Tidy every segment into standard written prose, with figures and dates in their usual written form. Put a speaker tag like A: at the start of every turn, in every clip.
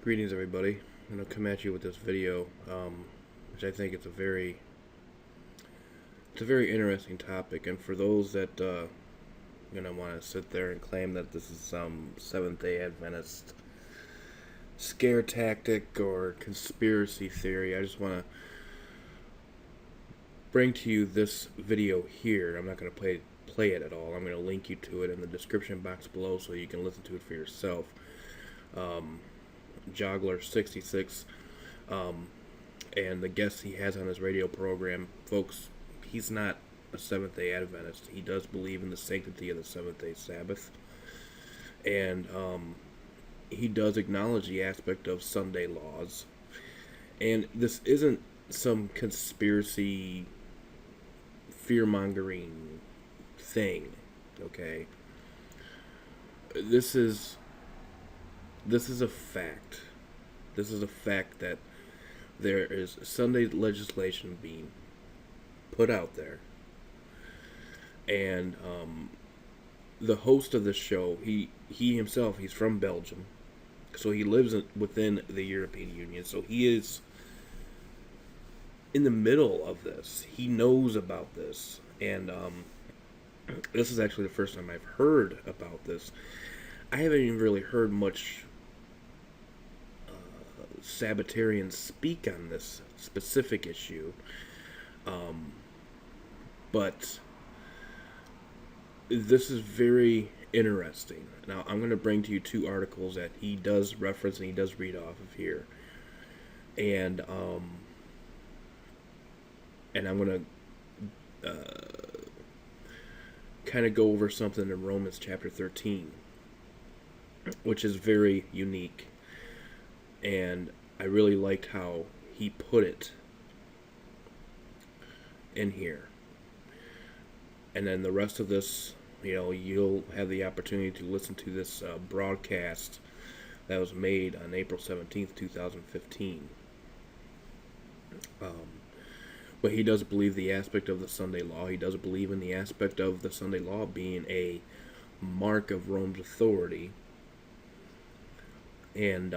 A: Greetings, everybody. I'm going to come at you with this video, which I think it's a very interesting topic. And for those that want to sit there and claim that this is some Seventh Day Adventist scare tactic or conspiracy theory, I just want to bring to you this video here. I'm not going to play it at all. I'm going to link you to it in the description box below so you can listen to it for yourself. Joggler 66, and the guests he has on his radio program, folks, he's not a Seventh Day Adventist. He does believe in the sanctity of the Seventh Day Sabbath, and he does acknowledge the aspect of Sunday laws. And this isn't some conspiracy, fear-mongering thing, okay? This is a fact. This is a fact that there is Sunday legislation being put out there. And the host of this show, he himself, he's from Belgium. So he lives within the European Union. So he is in the middle of this. He knows about this. And this is actually the first time I've heard about this. I haven't even really heard much Sabbatarians speak on this specific issue, but this is very interesting. Now, I'm going to bring to you two articles that he does reference and he does read off of here, and I'm going to kind of go over something in Romans chapter 13, which is very unique. And I really liked how he put it in here. And then the rest of this, you'll have the opportunity to listen to this broadcast that was made on April 17th, 2015. But he does believe the aspect of the Sunday law. He does believe in the aspect of the Sunday law being a mark of Rome's authority. And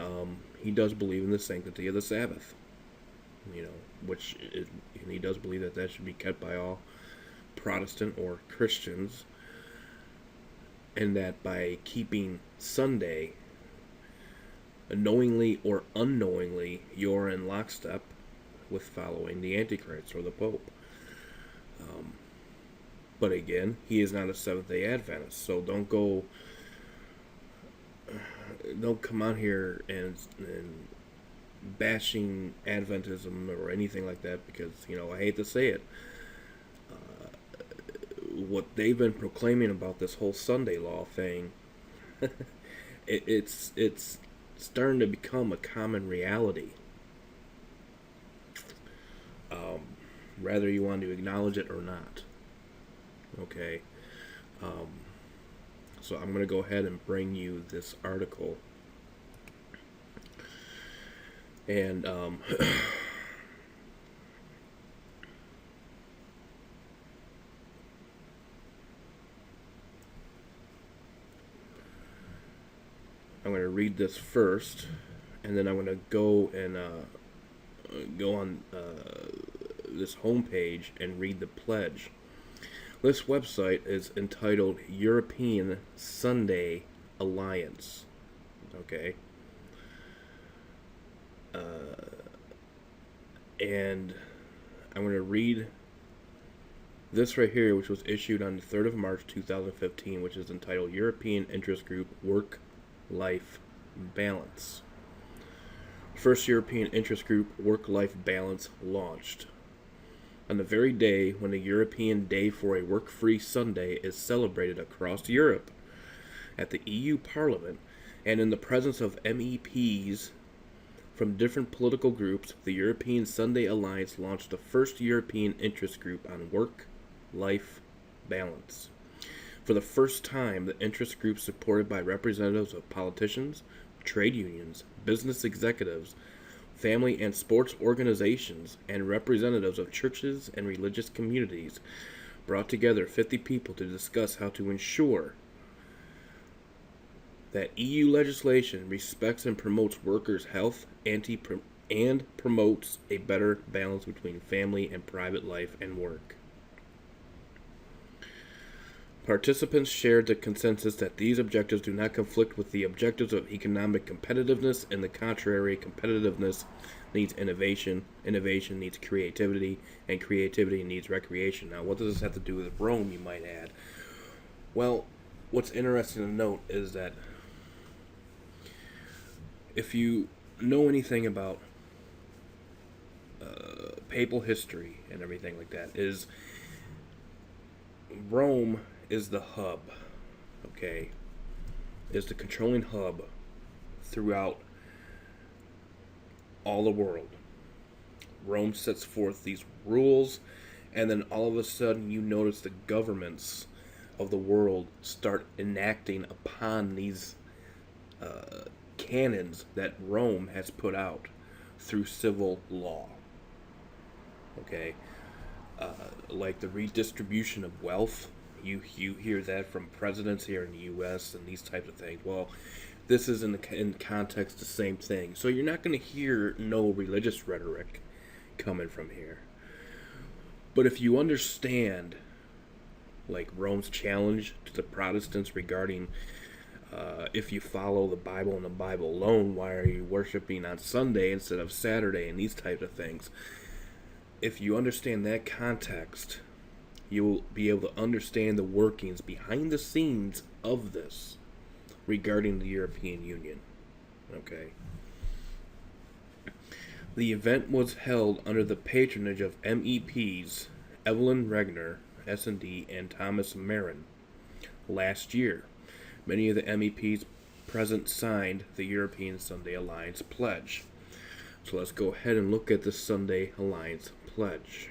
A: he does believe in the sanctity of the Sabbath, and he does believe that should be kept by all Protestant or Christians, and that by keeping Sunday, knowingly or unknowingly, you're in lockstep with following the Antichrist or the Pope. But again, he is not a Seventh-day Adventist, so don't come out here and bashing Adventism or anything like that, because I hate to say it, what they've been proclaiming about this whole Sunday law thing, it's starting to become a common reality. Whether you want to acknowledge it or not. Okay. So I'm going to go ahead and bring you this article. And I'm going to read this first, and then I'm going to go on this homepage and read the pledge. This website is entitled European Sunday Alliance. Okay. And I'm going to read this right here, which was issued on the 3rd of March 2015, which is entitled European Interest Group Work-Life Balance. First European Interest Group Work-Life Balance launched. On the very day when the European Day for a Work-Free Sunday is celebrated across Europe, at the EU Parliament, and in the presence of MEPs from different political groups, the European Sunday Alliance launched the first European interest group on work-life balance. For the first time, the interest group, supported by representatives of politicians, trade unions, business executives, family and sports organizations, and representatives of churches and religious communities, brought together 50 people to discuss how to ensure that EU legislation respects and promotes workers' health and promotes a better balance between family and private life and work. Participants shared the consensus that these objectives do not conflict with the objectives of economic competitiveness. And the contrary, competitiveness needs innovation, innovation needs creativity, and creativity needs recreation. Now, what does this have to do with Rome, you might add? Well, what's interesting to note is that if you know anything about papal history and everything like that, is Rome is the hub, okay, is the controlling hub throughout all the world. Rome sets forth these rules, and then all of a sudden you notice the governments of the world start enacting upon these canons that Rome has put out through civil law. Okay, like the redistribution of wealth. You hear that from presidents here in the U.S. and these types of things. Well, this is in context the same thing. So you're not going to hear no religious rhetoric coming from here. But if you understand, like Rome's challenge to the Protestants regarding if you follow the Bible and the Bible alone, why are you worshiping on Sunday instead of Saturday, and these types of things. If you understand that context, you'll be able to understand the workings behind the scenes of this regarding the European Union. Okay. The event was held under the patronage of MEPs Evelyn Regner, S&D, and Thomas Marin last year. Many of the MEPs present signed the European Sunday Alliance Pledge. So let's go ahead and look at the Sunday Alliance Pledge.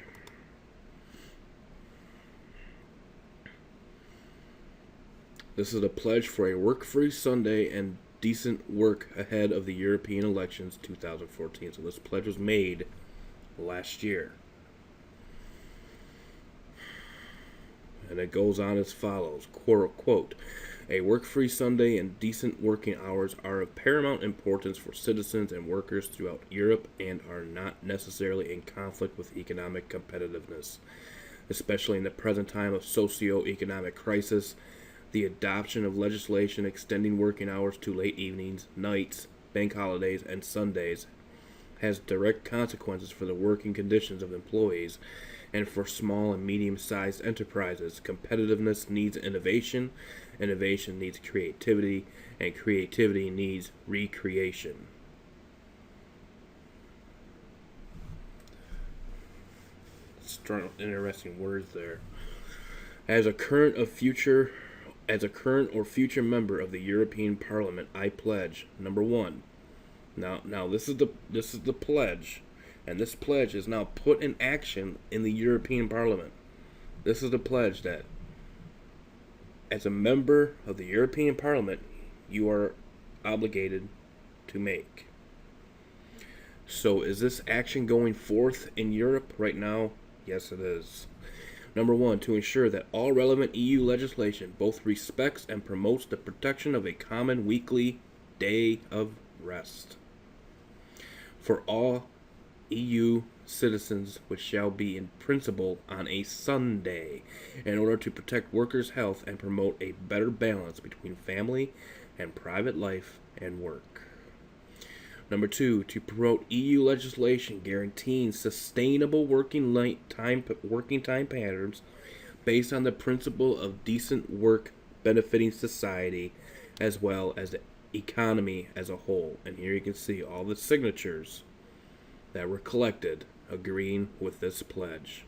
A: This is a pledge for a work-free Sunday and decent work ahead of the European elections 2014. So this pledge was made last year. And it goes on as follows, quote, "A work-free Sunday and decent working hours are of paramount importance for citizens and workers throughout Europe and are not necessarily in conflict with economic competitiveness, especially in the present time of socio-economic crisis. The adoption of legislation extending working hours to late evenings, nights, bank holidays, and Sundays has direct consequences for the working conditions of employees and for small and medium-sized enterprises. Competitiveness needs innovation, innovation needs creativity, and creativity needs recreation." Strong, interesting words there. As a current or future member of the European Parliament, I pledge, number one. Now this is the pledge, and this pledge is now put in action in the European Parliament. This is the pledge that, as a member of the European Parliament, you are obligated to make. So is this action going forth in Europe right now? Yes, it is. Number one, to ensure that all relevant EU legislation both respects and promotes the protection of a common weekly day of rest for all EU citizens, which shall be in principle on a Sunday, in order to protect workers' health and promote a better balance between family and private life and work. Number two, to promote EU legislation guaranteeing sustainable working time patterns based on the principle of decent work benefiting society as well as the economy as a whole. And here you can see all the signatures that were collected agreeing with this pledge.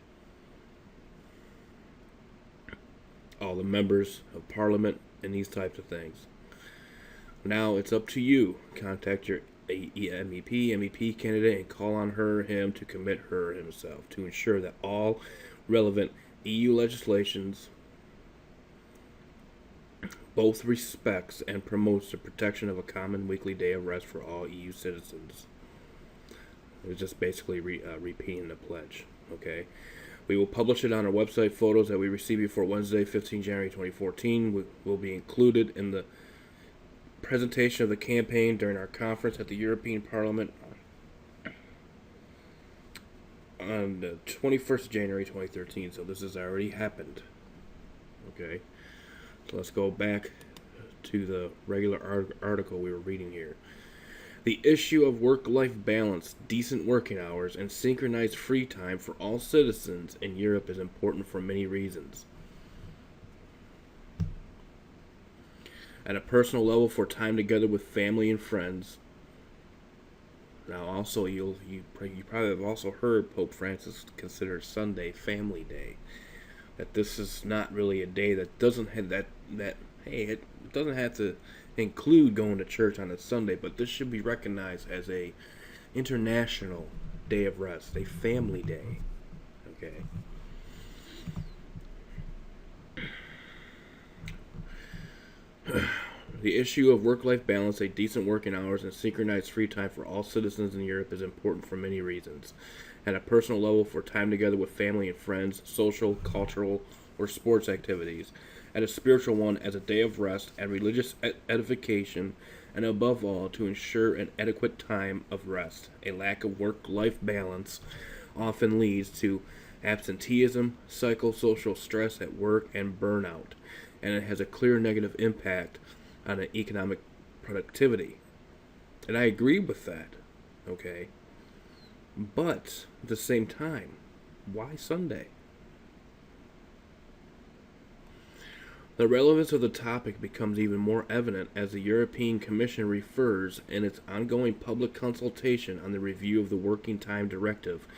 A: All the members of Parliament and these types of things. Now it's up to you. Contact your MEP candidate and call on him to commit her or himself to ensure that all relevant EU legislations both respects and promotes the protection of a common weekly day of rest for all EU citizens. It's just basically repeating the pledge. Okay, we will publish it on our website. Photos that we receive before Wednesday, 15 January 2014, will be included in the presentation of the campaign during our conference at the European Parliament on the 21st of January 2013. So this has already happened. Okay. So let's go back to the regular article we were reading here. The issue of work-life balance, decent working hours, and synchronized free time for all citizens in Europe is important for many reasons. At a personal level, for time together with family and friends. Now, also, you probably have also heard Pope Francis consider Sunday Family Day. That this is not really a day that doesn't have hey, it doesn't have to include going to church on a Sunday, but this should be recognized as a international day of rest, a family day. Okay. The issue of work-life balance, a decent working hours, and synchronized free time for all citizens in Europe is important for many reasons. At a personal level, for time together with family and friends, social, cultural, or sports activities. At a spiritual one, as a day of rest and religious edification, and above all, to ensure an adequate time of rest. A lack of work-life balance often leads to absenteeism, psychosocial stress at work, and burnout, and it has a clear negative impact on an economic productivity. And I agree with that, okay? But at the same time, why Sunday? The relevance of the topic becomes even more evident as the European Commission refers in its ongoing public consultation on the review of the Working Time Directive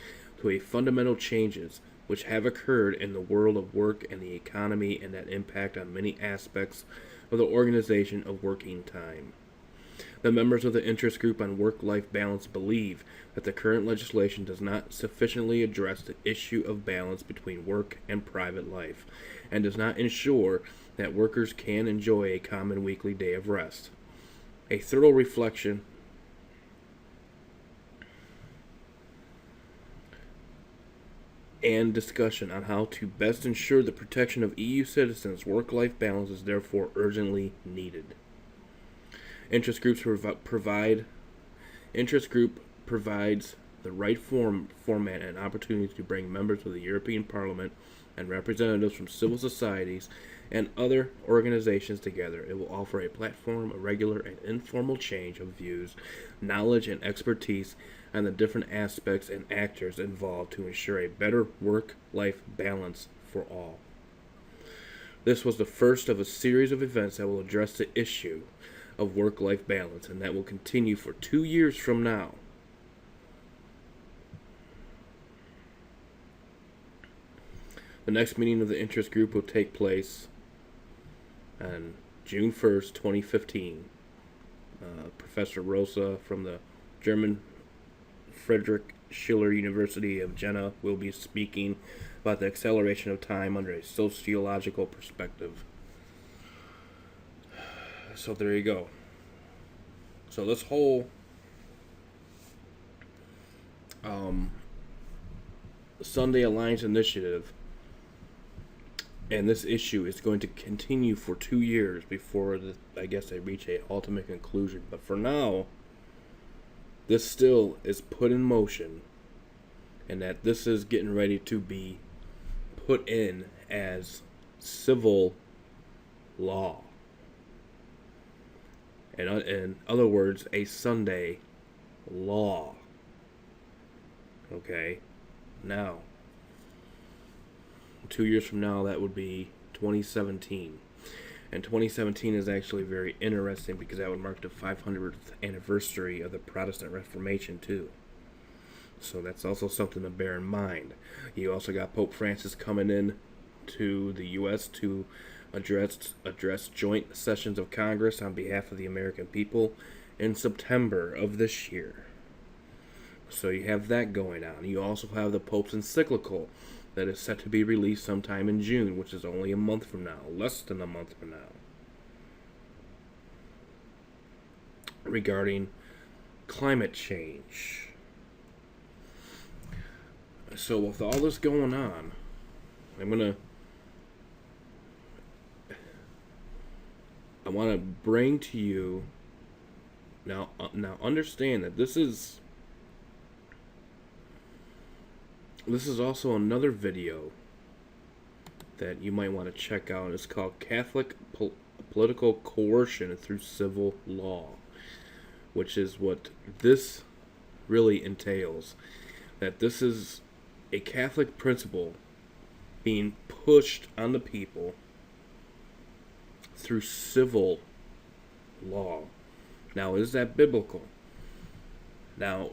A: to a fundamental changes which have occurred in the world of work and the economy and that impact on many aspects of the organization of working time. The members of the interest group on work-life balance believe that the current legislation does not sufficiently address the issue of balance between work and private life, and does not ensure that workers can enjoy a common weekly day of rest. A thorough reflection and discussion on how to best ensure the protection of EU citizens' work-life balance is therefore urgently needed. Interest group provides the right format and opportunity to bring members of the European Parliament and representatives from civil societies and other organizations together. It will offer a platform, a regular and informal exchange of views, knowledge, and expertise on the different aspects and actors involved to ensure a better work-life balance for all. This was the first of a series of events that will address the issue of work-life balance, and that will continue for 2 years from now. The next meeting of the interest group will take place on June 1st, 2015. Professor Rosa from the German Friedrich Schiller University of Jena will be speaking about the acceleration of time under a sociological perspective. So there you go. So this whole Sunday Alliance initiative and this issue is going to continue for 2 years before I guess they reach a ultimate conclusion. But for now, this still is put in motion, and that this is getting ready to be put in as civil law. And in other words, a Sunday law. Okay? Now, 2 years from now, that would be 2017. And 2017 is actually very interesting because that would mark the 500th anniversary of the Protestant Reformation, too. So that's also something to bear in mind. You also got Pope Francis coming in to the U.S. to address joint sessions of Congress on behalf of the American people in September of this year. So you have that going on. You also have the Pope's encyclical that is set to be released sometime in June, which is only a month from now, less than a month from now, regarding climate change. So with all this going on, I want to bring to you Now understand that this is also another video that you might want to check out. It's called Catholic Political Coercion Through Civil Law, which is what this really entails. That this is a Catholic principle being pushed on the people through civil law. Now, is that biblical? Now,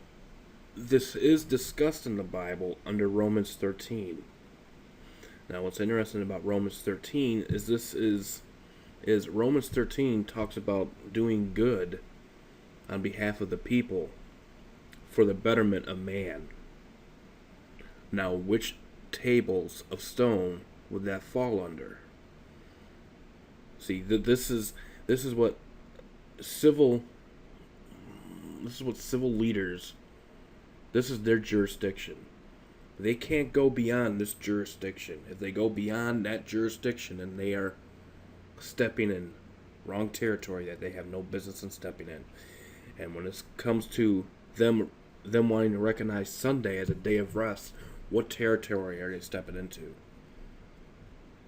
A: this is discussed in the Bible under Romans 13. Now, what's interesting about Romans 13 is Romans 13 talks about doing good on behalf of the people for the betterment of man. Now, which tables of stone would that fall under? See, this is what civil leaders, this is their jurisdiction. They can't go beyond this jurisdiction. If they go beyond that jurisdiction, then they are stepping in wrong territory that they have no business in stepping in. And when it comes to them wanting to recognize Sunday as a day of rest, what territory are they stepping into?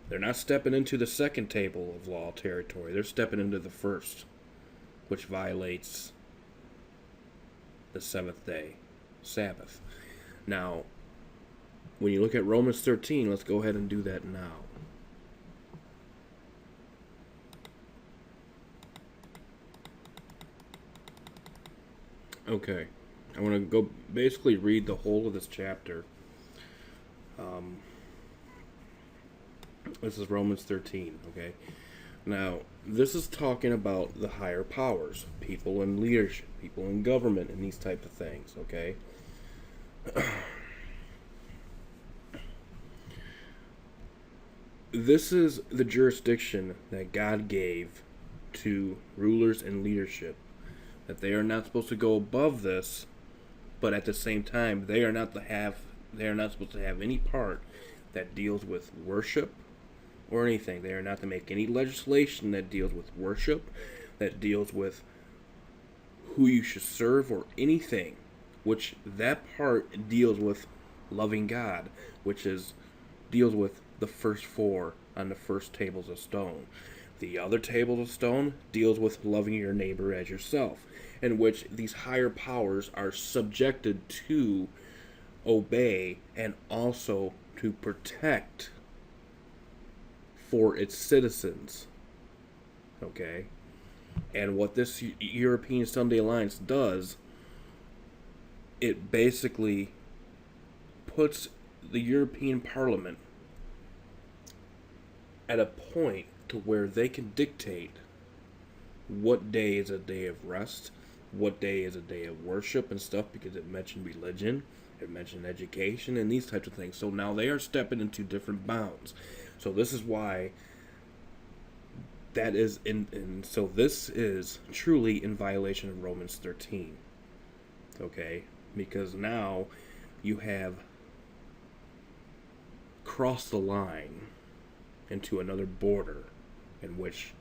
A: They're not stepping into the second table of law territory. They're stepping into the first, which violates the seventh day Sabbath. Now, when you look at Romans 13, let's go ahead and do that now. Okay, I want to go basically read the whole of this chapter. This is Romans 13, okay? Now, this is talking about the higher powers, people in leadership, people in government, and these types of things, okay? This is the jurisdiction that God gave to rulers and leadership, that they are not supposed to go above this, but at the same time, they are not supposed to have any part that deals with worship or anything. They are not to make any legislation that deals with worship, that deals with who you should serve or anything, which that part deals with loving God, which deals with the first four on the first tables of stone. The other tables of stone deals with loving your neighbor as yourself, in which these higher powers are subjected to obey and also to protect for its citizens. Okay? And what this European Sunday Alliance does, it basically puts the European Parliament at a point to where they can dictate what day is a day of rest, what day is a day of worship and stuff, because it mentioned religion, it mentioned education, and these types of things. So now they are stepping into different bounds. So this is why that is so this is truly in violation of Romans 13. Okay? Because now you have crossed the line into another border in which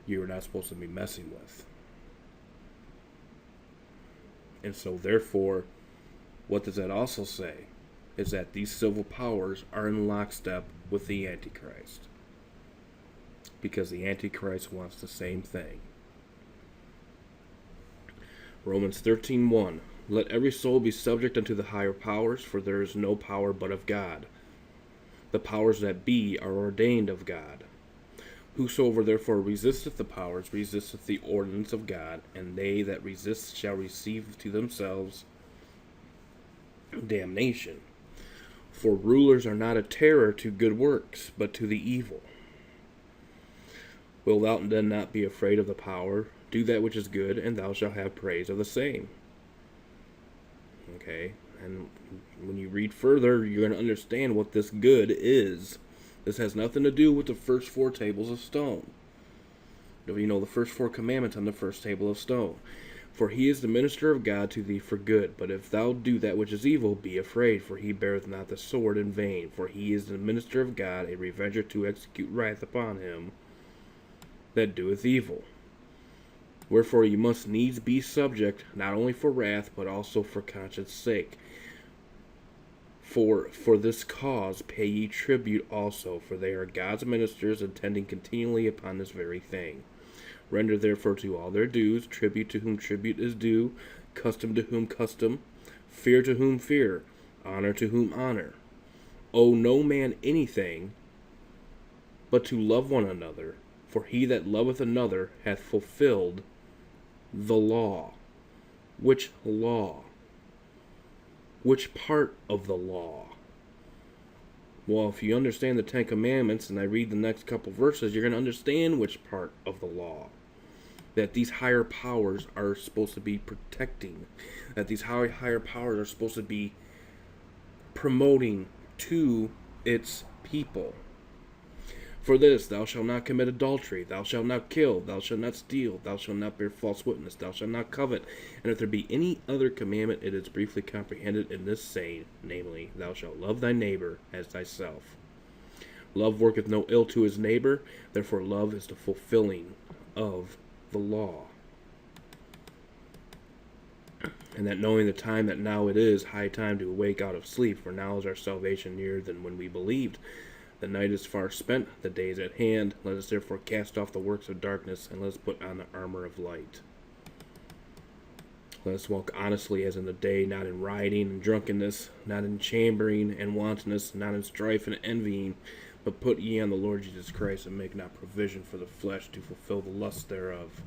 A: you're not supposed to be messing with. And so therefore, what does that also say? Is that these civil powers are in lockstep with the Antichrist. Because the Antichrist wants the same thing. Romans 13:1. Let every soul be subject unto the higher powers, for there is no power but of God. The powers that be are ordained of God. Whosoever therefore resisteth the powers resisteth the ordinance of God, and they that resist shall receive to themselves damnation. For rulers are not a terror to good works, but to the evil. Wilt thou then not be afraid of the power? Do that which is good, and thou shalt have praise of the same. Okay, and when you read further, you're going to understand what this good is. This has nothing to do with the first four tables of stone. You know, the first four commandments on the first table of stone. For he is the minister of God to thee for good. But if thou do that which is evil, be afraid, for he beareth not the sword in vain. For he is the minister of God, a revenger to execute wrath upon him that doeth evil. Wherefore you must needs be subject, not only for wrath, but also for conscience sake. For this cause pay ye tribute also, for they are God's ministers, attending continually upon this very thing. Render therefore to all their dues, tribute to whom tribute is due, custom to whom custom, fear to whom fear, honor to whom honor. Owe no man anything, but to love one another, for he that loveth another hath fulfilled the law. Which law? Which part of the law? Well, if you understand the Ten Commandments, and I read the next couple verses, you're going to understand which part of the law. That these higher powers are supposed to be protecting. That these higher powers are supposed to be promoting to its people. For this, thou shalt not commit adultery, thou shalt not kill, thou shalt not steal, thou shalt not bear false witness, thou shalt not covet. And if there be any other commandment, it is briefly comprehended in this saying, namely, thou shalt love thy neighbor as thyself. Love worketh no ill to his neighbor, therefore love is the fulfilling of the law. And that knowing the time that now it is high time to awake out of sleep, for now is our salvation nearer than when we believed. The night is far spent, the day is at hand. Let us therefore cast off the works of darkness, and let us put on the armor of light. Let us walk honestly as in the day, not in rioting and drunkenness, not in chambering and wantonness, not in strife and envying, but put ye on the Lord Jesus Christ, and make not provision for the flesh to fulfill the lusts thereof.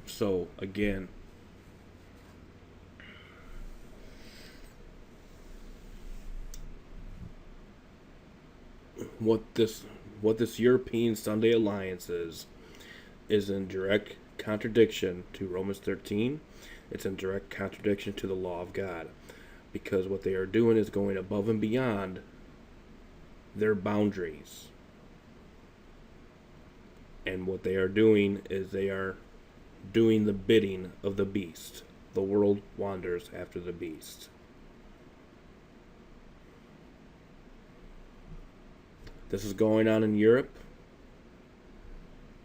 A: So, again, what this European Sunday Alliance is in direct contradiction to Romans 13. It's in direct contradiction to the law of God, because what they are doing is going above and beyond their boundaries. And what they are doing is they are doing the bidding of the beast. The world wanders after the beast. This is going on in Europe.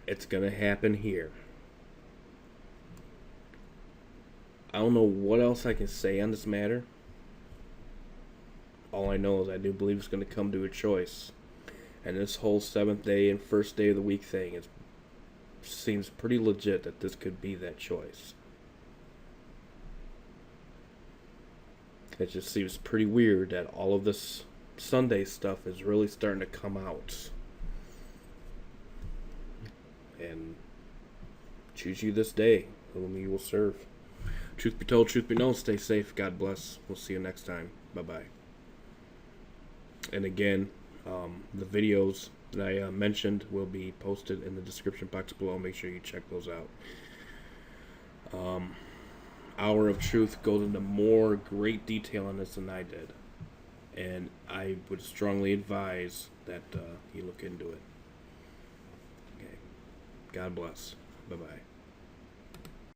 A: It's going to happen here. I don't know what else I can say on this matter. All I know is I do believe it's going to come to a choice. And this whole 7th day and first day of the week thing seems pretty legit that this could be that choice. It just seems pretty weird that all of this Sunday stuff is really starting to come out. And choose you this day whom you will serve. Truth be told, truth be known, stay safe. God bless. We'll see you next time. Bye-bye. And again, the videos that I mentioned will be posted in the description box below. Make sure you check those out. Hour of Truth goes into more great detail on this than I did. And I would strongly advise that you look into it. Okay. God bless. Bye-bye.